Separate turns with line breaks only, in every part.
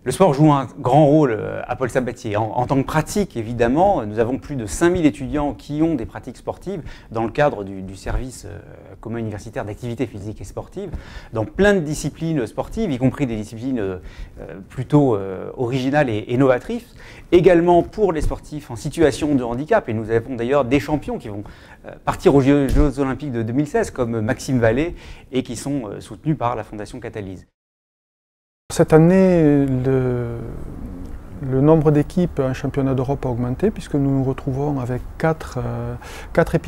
Le sport joue un grand rôle à Paul Sabatier. En tant que pratique, évidemment, nous avons plus de 5000 étudiants qui ont des pratiques sportives dans le cadre du service commun universitaire d'activité physique et sportive, dans plein de disciplines sportives, y compris des disciplines plutôt originales et novatrices. Également pour les sportifs en situation de handicap, et nous avons d'ailleurs des champions qui vont partir aux Jeux Olympiques de 2016, comme Maxime Vallée, et qui sont soutenus par la Fondation Catalyse.
Cette année, le nombre d'équipes à un championnat d'Europe a augmenté puisque nous nous retrouvons avec quatre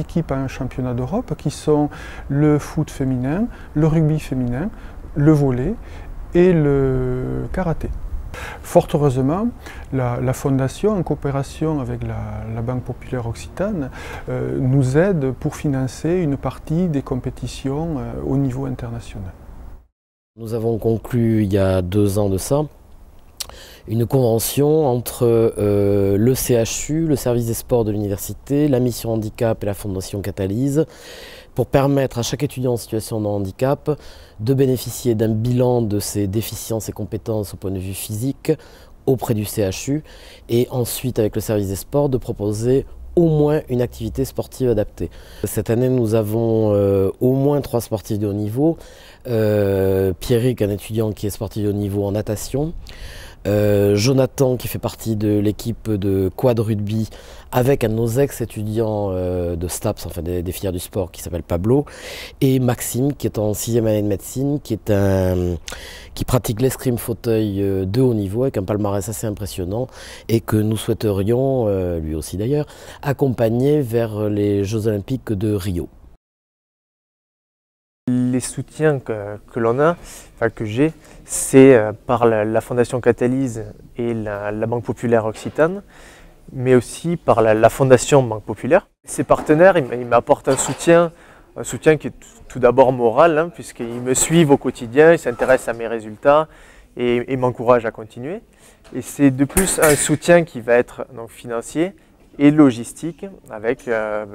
équipes à un championnat d'Europe qui sont le foot féminin, le rugby féminin, le volley et le karaté. Fort heureusement, la Fondation, en coopération avec la Banque populaire occitane, nous aide pour financer une partie des compétitions au niveau international.
Nous avons conclu il y a 2 ans de ça une convention entre le CHU, le service des sports de l'université, la mission handicap et la Fondation Catalyse pour permettre à chaque étudiant en situation de handicap de bénéficier d'un bilan de ses déficiences et compétences au point de vue physique auprès du CHU et ensuite avec le service des sports de proposer au moins une activité sportive adaptée. Cette année, nous avons au moins 3 sportifs de haut niveau. Pierrick, un étudiant qui est sportif de haut niveau en natation. Jonathan, qui fait partie de l'équipe de quad rugby, avec un de nos ex-étudiants de STAPS, enfin des filières du sport, qui s'appelle Pablo. Et Maxime, qui est en 6e année de médecine, qui pratique l'escrime fauteuil de haut niveau, avec un palmarès assez impressionnant, et que nous souhaiterions, lui aussi d'ailleurs, accompagner vers les Jeux Olympiques de Rio.
Les soutiens que l'on a, enfin que j'ai, c'est par la Fondation Catalyse et la Banque populaire occitane, mais aussi par la Fondation Banque populaire. Ces partenaires, ils m'apportent un soutien qui est tout d'abord moral, hein, puisqu'ils me suivent au quotidien, ils s'intéressent à mes résultats et m'encouragent à continuer. Et c'est de plus un soutien qui va être donc financier et logistique, avec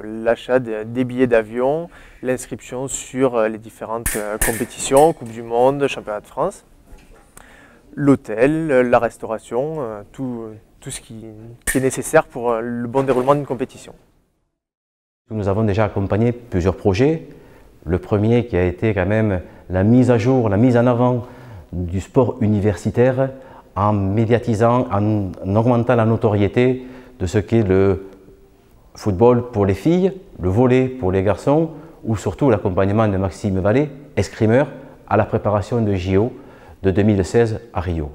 l'achat des billets d'avion, l'inscription sur les différentes compétitions, Coupe du Monde, Championnat de France, l'hôtel, la restauration, tout ce qui est nécessaire pour le bon déroulement d'une compétition.
Nous avons déjà accompagné plusieurs projets. Le premier qui a été quand même la mise à jour, la mise en avant du sport universitaire en médiatisant, en augmentant la notoriété de ce qu'est le football pour les filles, le volley pour les garçons, ou surtout l'accompagnement de Maxime Vallée, escrimeur, à la préparation de JO de 2016 à Rio.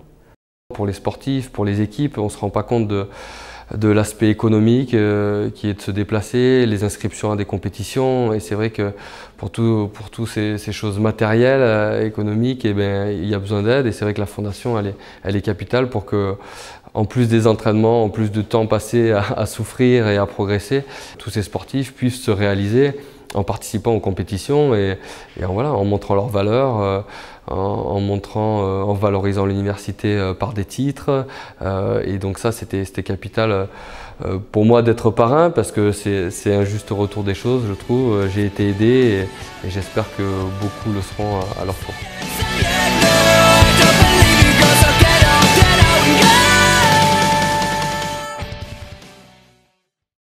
Pour les sportifs, pour les équipes, on ne se rend pas compte de l'aspect économique qui est de se déplacer, les inscriptions à des compétitions, et c'est vrai que pour toutes ces choses matérielles, économiques, eh bien, il y a besoin d'aide, et c'est vrai que la Fondation elle est capitale pour que, en plus des entraînements, en plus de temps passé à souffrir et à progresser, tous ces sportifs puissent se réaliser en participant aux compétitions et voilà, en montrant leurs valeurs, en valorisant l'université par des titres. Et donc ça, c'était capital pour moi d'être parrain, parce que c'est un juste retour des choses, je trouve. J'ai été aidé et j'espère que beaucoup le seront à leur tour.